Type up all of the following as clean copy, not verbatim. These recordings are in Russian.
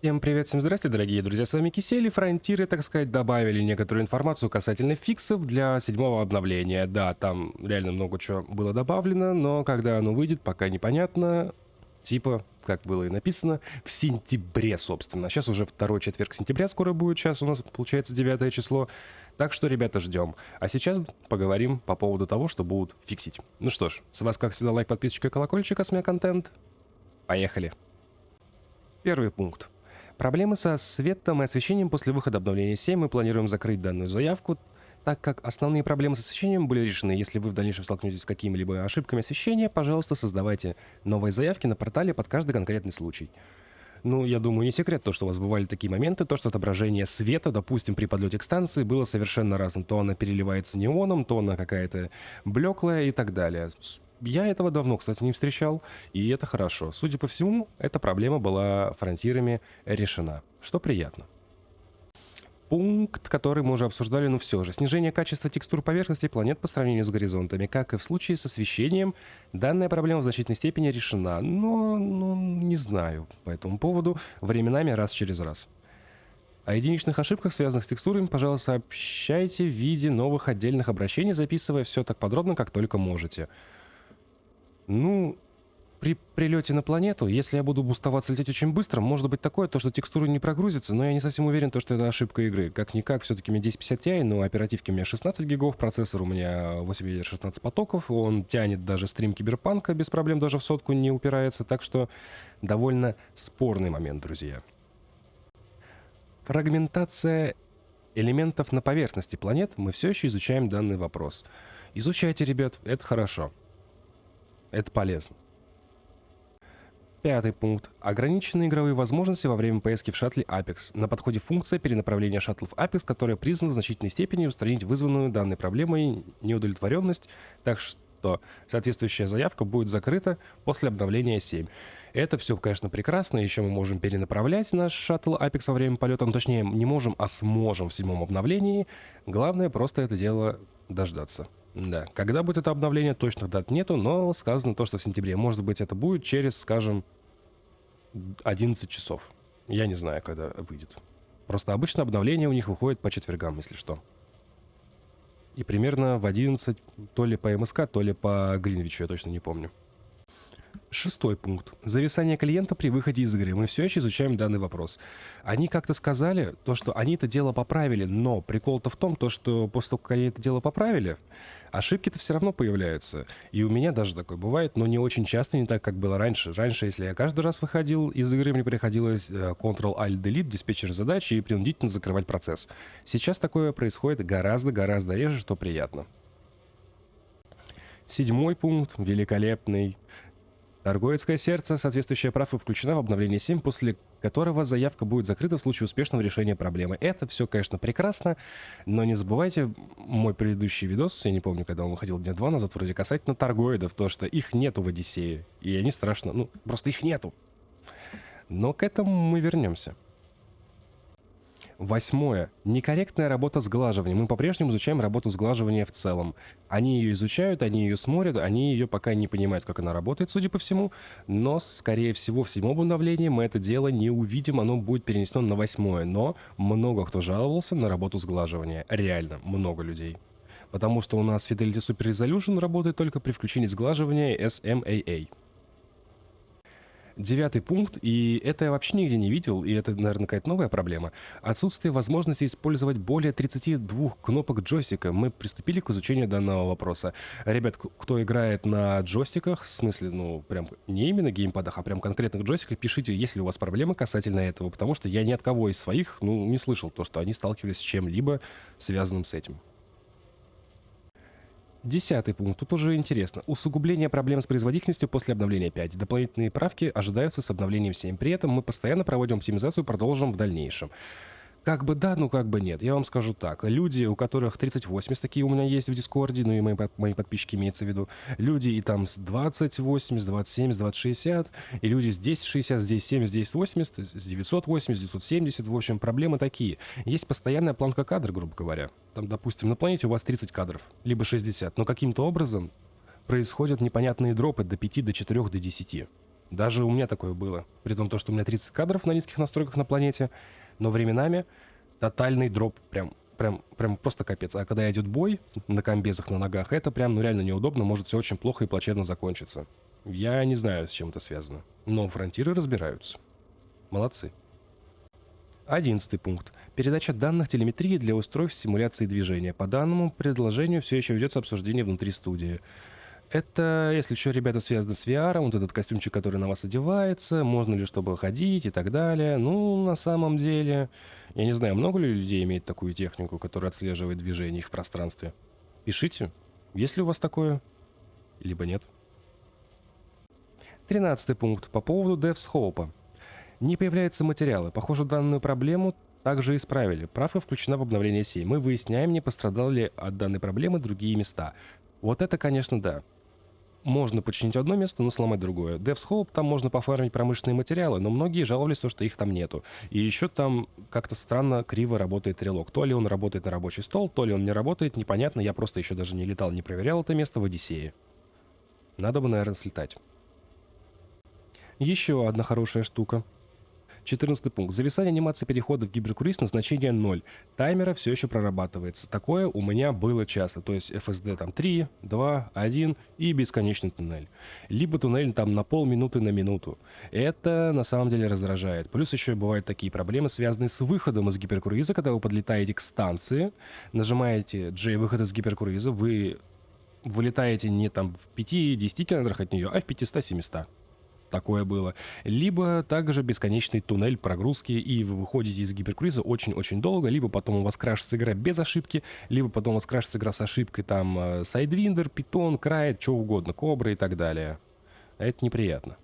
Всем привет, всем здрасте, дорогие друзья, с вами Кисель, и Фронтиры, так сказать, добавили некоторую информацию касательно фиксов для 7-го обновления. Да, там реально много чего было добавлено, но когда оно выйдет, пока непонятно. Типа, как было и написано, в сентябре, собственно. Сейчас уже второй четверг сентября скоро будет, сейчас у нас получается 9 число. Так что, ребята, ждем. А сейчас поговорим по поводу того, что будут фиксить. Ну что ж, с вас, как всегда, лайк, подписочка и колокольчик, контент. Поехали. Первый пункт. Проблемы со светом и освещением после выхода обновления 7. Мы планируем закрыть данную заявку, так как основные проблемы с освещением были решены. Если вы в дальнейшем столкнетесь с какими-либо ошибками освещения, пожалуйста, создавайте новые заявки на портале под каждый конкретный случай. Ну, я думаю, не секрет то, что у вас бывали такие моменты, то, что отображение света, допустим, при подлете к станции было совершенно разным. То она переливается неоном, то она какая-то блеклая и так далее. Я этого давно, кстати, не встречал, и это хорошо. Судя по всему, эта проблема была фронтирами решена, что приятно. Пункт, который мы уже обсуждали, но все же. Снижение качества текстур поверхности планет по сравнению с горизонтами. Как и в случае с освещением, данная проблема в значительной степени решена, но не знаю по этому поводу, временами раз через раз. О единичных ошибках, связанных с текстурами, пожалуйста, сообщайте в виде новых отдельных обращений, записывая все так подробно, как только можете. Ну, при прилете на планету, если я буду буставаться лететь очень быстро, может быть такое, то что текстуры не прогрузятся, но я не совсем уверен, то, что это ошибка игры. Как-никак, все-таки у меня 1050 Ti, но оперативки у меня 16 гигов, процессор у меня 8 ядер 16 потоков, он тянет даже стрим Киберпанка, без проблем даже в сотку не упирается, так что довольно спорный момент, друзья. Фрагментация элементов на поверхности планет, мы все еще изучаем данный вопрос. Изучайте, ребят, это хорошо. Это полезно. Пятый пункт. Ограниченные игровые возможности во время поездки в шаттле Apex. На подходе функция перенаправления шаттлов Apex, которая призвана в значительной степени устранить вызванную данной проблемой неудовлетворенность, так что соответствующая заявка будет закрыта после обновления 7. Это все, конечно, прекрасно. Еще мы можем перенаправлять наш шаттл Apex во время полета. Ну, точнее, не можем, а сможем в 7-м обновлении. Главное просто это дело дождаться. Да, когда будет это обновление, точных дат нету, но сказано то, что в сентябре. Может быть, это будет через, скажем, 11 часов. Я не знаю, когда выйдет. Просто обычно обновление у них выходит по четвергам, если что. И примерно в 11, то ли по МСК, то ли по Гринвичу, я точно не помню. Шестой пункт. Зависание клиента при выходе из игры. Мы все еще изучаем данный вопрос. Они как-то сказали, то, что они это дело поправили, но прикол-то в том, то, что после того, как они это дело поправили, ошибки-то все равно появляются. И у меня даже такое бывает, но не очень часто, не так, как было раньше. Раньше, если я каждый раз выходил из игры, мне приходилось Ctrl-Alt-Delete, диспетчер задачи и принудительно закрывать процесс. Сейчас такое происходит гораздо-гораздо реже, что приятно. Седьмой пункт, великолепный. Торговецкое сердце, соответствующая правка, включена в обновление 7, после которого заявка будет закрыта в случае успешного решения проблемы. Это все, конечно, прекрасно, но не забывайте мой предыдущий видос, я не помню, когда он выходил дня 2 назад, вроде касательно торгоидов, то, что их нету в Одиссее, и они страшно, ну, просто их нету. Но к этому мы вернемся. Восьмое. Некорректная работа сглаживания. Мы по-прежнему изучаем работу сглаживания в целом. Они ее изучают, они ее смотрят, они ее пока не понимают, как она работает, судя по всему. Но, скорее всего, в 7-м обновлении мы это дело не увидим, оно будет перенесено на 8-е. Но много кто жаловался на работу сглаживания. Реально, много людей. Потому что у нас Fidelity Super Resolution работает только при включении сглаживания SMAA. Девятый пункт, и это я вообще нигде не видел, и это, наверное, какая-то новая проблема. Отсутствие возможности использовать более 32 кнопок джойстика. Мы приступили к изучению данного вопроса. Ребят, кто играет на джойстиках, в смысле, ну, прям не именно геймпадах, а прям конкретных джойстиках, пишите, есть ли у вас проблемы касательно этого, потому что я ни от кого из своих, ну, не слышал то, что они сталкивались с чем-либо связанным с этим. Десятый пункт. Тут уже интересно. Усугубление проблем с производительностью после обновления 5. Дополнительные правки ожидаются с обновлением 7. При этом мы постоянно проводим оптимизацию, продолжим в дальнейшем. Как бы да, ну как бы нет. Я вам скажу так. Люди, у которых 3080, такие у меня есть в Дискорде, ну и мои подписчики имеется в виду. Люди и там с 2080, 2070, 2060. И люди с 1060, с 1070, с 1080, с 980, 970. В общем, проблемы такие. Есть постоянная планка кадра, грубо говоря. Там, допустим, на планете у вас 30 кадров, либо 60. Но каким-то образом происходят непонятные дропы до 5, до 4, до 10. Даже у меня такое было. При том, то, что у меня 30 кадров на низких настройках на планете, но временами тотальный дроп, прям просто капец. А когда идет бой на комбезах, на ногах, это прям, ну, реально неудобно, может все очень плохо и плачевно закончиться. Я не знаю, с чем это связано. Но фронтиры разбираются. Молодцы. 11 пункт. Передача данных телеметрии для устройств симуляции движения. По данному предложению все еще ведется обсуждение внутри студии. Это, если что, ребята, связано с VR, вот этот костюмчик, который на вас одевается, можно ли чтобы ходить и так далее. Ну, на самом деле, я не знаю, много ли людей имеет такую технику, которая отслеживает движение их в пространстве. Пишите, есть ли у вас такое, либо нет. 13 пункт. По поводу DevScope. Не появляются материалы. Похоже, данную проблему также исправили. Правка включена в обновление 7. Мы выясняем, не пострадали ли от данной проблемы другие места. Вот это, конечно, да. Можно починить одно место, но сломать другое. DevScope, там можно пофармить промышленные материалы, но многие жаловались, что их там нету. И еще там как-то странно криво работает релок. То ли он работает на рабочий стол, то ли он не работает, непонятно. Я просто еще даже не летал, не проверял это место в Одиссее. Надо бы, наверное, слетать. Еще одна хорошая штука. 14 пункт. Зависание анимации перехода в гиперкруиз на значение 0. Таймера все еще прорабатывается. Такое у меня было часто. То есть FSD там 3, 2, 1 и бесконечный туннель. Либо туннель там на полминуты на минуту. Это на самом деле раздражает. Плюс еще бывают такие проблемы, связанные с выходом из гиперкруиза, когда вы подлетаете к станции, нажимаете J выход из гиперкруиза, вы вылетаете не там в 5-10 километрах от нее, а в 500-700. Такое было. Либо также бесконечный туннель прогрузки, и вы выходите из гиперкруиза очень-очень долго, либо потом у вас крашится игра без ошибки, либо потом у вас крашится игра с ошибкой, там, Sidewinder, Python, Cryet, что угодно, Кобра и так далее. Это неприятно.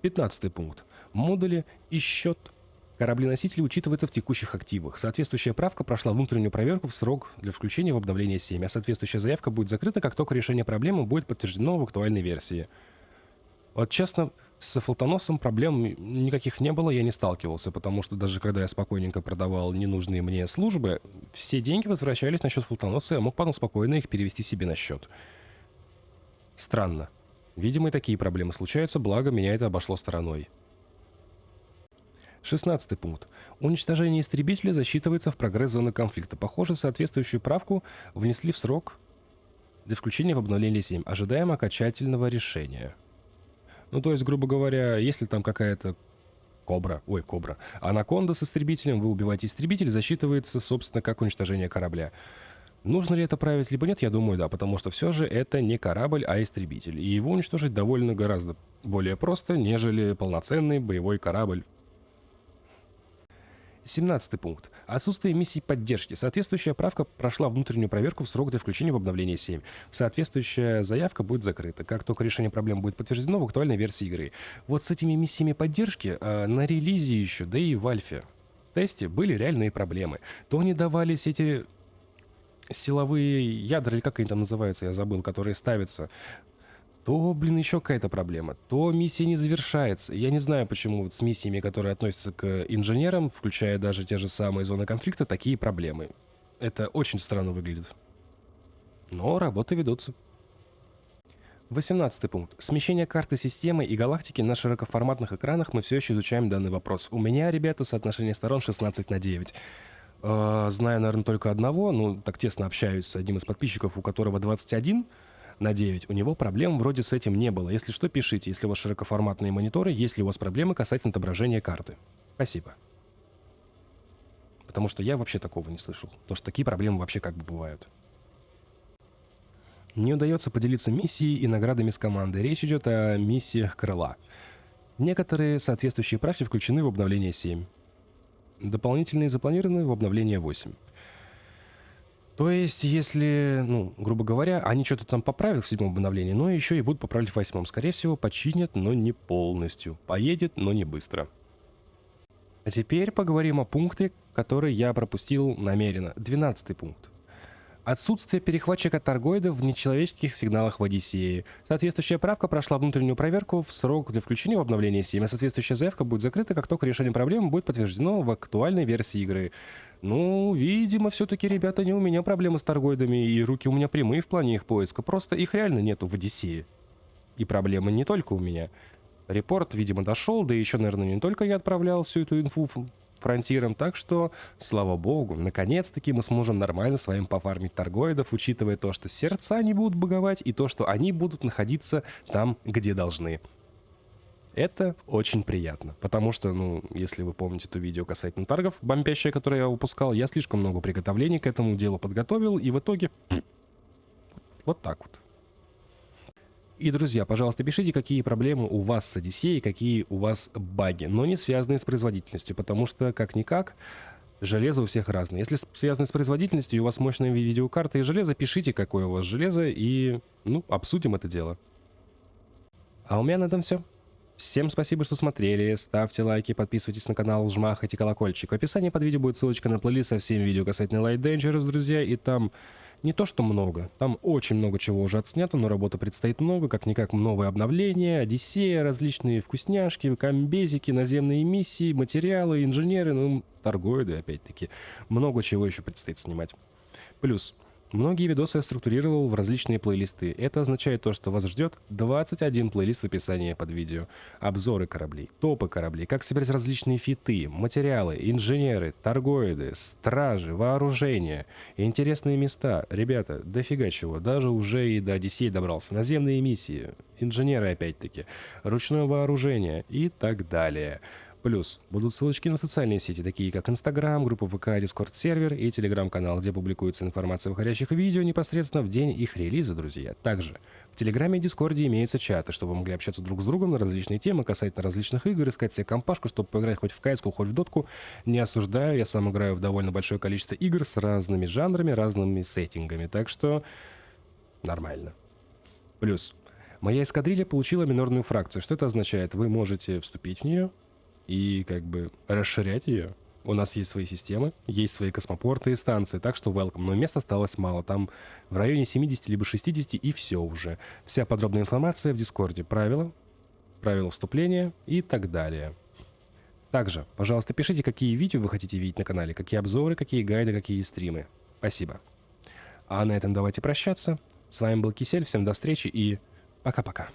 15 пункт. Модули и счет корабли-носители учитываются в текущих активах. Соответствующая правка прошла внутреннюю проверку в срок для включения в обновление 7, а соответствующая заявка будет закрыта, как только решение проблемы будет подтверждено в актуальной версии. Вот честно, с флотоносом проблем никаких не было, я не сталкивался, потому что даже когда я спокойненько продавал ненужные мне службы, все деньги возвращались на счет флотоноса, и я мог потом спокойно их перевести себе на счет. Странно. Видимо, и такие проблемы случаются, благо меня это обошло стороной. 16 пункт. Уничтожение истребителя засчитывается в прогресс зоны конфликта. Похоже, соответствующую правку внесли в срок для включения в обновление 7. Ожидаем окончательного решения. Ну, то есть, грубо говоря, если там какая-то кобра, анаконда с истребителем, вы убиваете истребитель, засчитывается, собственно, как уничтожение корабля. Нужно ли это править, либо нет, я думаю, да, потому что все же это не корабль, а истребитель. И его уничтожить довольно гораздо более просто, нежели полноценный боевой корабль. 17 пункт. Отсутствие миссий поддержки. Соответствующая правка прошла внутреннюю проверку в срок для включения в обновление 7. Соответствующая заявка будет закрыта, как только решение проблем будет подтверждено в актуальной версии игры. Вот с этими миссиями поддержки на релизе еще, да и в альфе тесте были реальные проблемы. То не давались эти силовые ядра, или как они там называются, я забыл, которые ставятся, то, еще какая-то проблема, то миссия не завершается. Я не знаю, почему вот с миссиями, которые относятся к инженерам, включая даже те же самые зоны конфликта, такие проблемы. Это очень странно выглядит. Но работы ведутся. 18 пункт. Смещение карты системы и галактики на широкоформатных экранах. Мы все еще изучаем данный вопрос. У меня, ребята, соотношение сторон 16:9. Знаю, наверное, только одного, ну, так тесно общаюсь с одним из подписчиков, у которого 21:9, у него проблем вроде с этим не было. Если что, пишите, если у вас широкоформатные мониторы, есть ли у вас проблемы касательно отображения карты. Спасибо. Потому что я вообще такого не слышал. Потому что такие проблемы вообще как бы бывают. Не удается поделиться миссией и наградами с командой. Речь идет о миссиях Крыла. Некоторые соответствующие правки включены в обновление 7. Дополнительные запланированы в обновление 8. То есть, если, грубо говоря, они что-то там поправят в 7-м обновлении, но еще и будут поправлять в 8-м. Скорее всего, починят, но не полностью. Поедет, но не быстро. А теперь поговорим о пункте, который я пропустил намеренно. 12-й пункт. Отсутствие перехватчика торгоидов в нечеловеческих сигналах в Одиссее. Соответствующая правка прошла внутреннюю проверку в срок для включения в обновление 7, а соответствующая заявка будет закрыта, как только решение проблемы будет подтверждено в актуальной версии игры. Ну, видимо, все-таки, ребята, не у меня проблемы с торгоидами, и руки у меня прямые в плане их поиска, просто их реально нету в Одиссее. И проблема не только у меня. Репорт, видимо, дошел, да еще, наверное, не только я отправлял всю эту инфу фронтиром, так что, слава богу, наконец-таки мы сможем нормально с вами пофармить торгоидов, учитывая то, что сердца не будут баговать и то, что они будут находиться там, где должны. Это очень приятно, потому что, ну, если вы помните то видео касательно таргов, бомбящее, которое я выпускал, я слишком много приготовлений к этому делу подготовил, и в итоге вот так вот. И, друзья, пожалуйста, пишите, какие проблемы у вас с Одиссеей, какие у вас баги, но не связанные с производительностью, потому что, как-никак, железо у всех разное. Если связано с производительностью, и у вас мощная видеокарта и железо, пишите, какое у вас железо, и, ну, обсудим это дело. А у меня на этом все. Всем спасибо, что смотрели, ставьте лайки, подписывайтесь на канал, жмахайте колокольчик. В описании под видео будет ссылочка на плейлист со всеми видео касательно Light Dangerous, друзья, и там не то что много, там очень много чего уже отснято, но работы предстоит много, как-никак новые обновления, Одиссея, различные вкусняшки, комбезики, наземные миссии, материалы, инженеры, ну, торгоиды, опять-таки. Много чего еще предстоит снимать. Плюс, многие видосы я структурировал в различные плейлисты. Это означает то, что вас ждет 21 плейлист в описании под видео. Обзоры кораблей, топы кораблей, как собирать различные фиты, материалы, инженеры, торгоиды, стражи, вооружения, интересные места. Ребята, дофига чего, даже уже и до Одиссеи добрался. Наземные миссии, инженеры опять-таки, ручное вооружение и так далее. Плюс будут ссылочки на социальные сети, такие как Инстаграм, группа ВК, Дискорд-сервер и Телеграм-канал, где публикуется информация о выходящих видео непосредственно в день их релиза, друзья. Также в Телеграме и Дискорде имеются чаты, чтобы вы могли общаться друг с другом на различные темы касательно различных игр, искать себе компашку, чтобы поиграть хоть в кайску, хоть в дотку. Не осуждаю, я сам играю в довольно большое количество игр с разными жанрами, разными сеттингами, так что нормально. Плюс моя эскадрилья получила минорную фракцию. Что это означает? Вы можете вступить в нее и как бы расширять ее. У нас есть свои системы, есть свои космопорты и станции, так что welcome. Но места осталось мало, там в районе 70 либо 60 и все уже. Вся подробная информация в Дискорде, правила вступления и так далее. Также, пожалуйста, пишите, какие видео вы хотите видеть на канале, какие обзоры, какие гайды, какие стримы. Спасибо. А на этом давайте прощаться. С вами был Кисель, всем до встречи и пока-пока.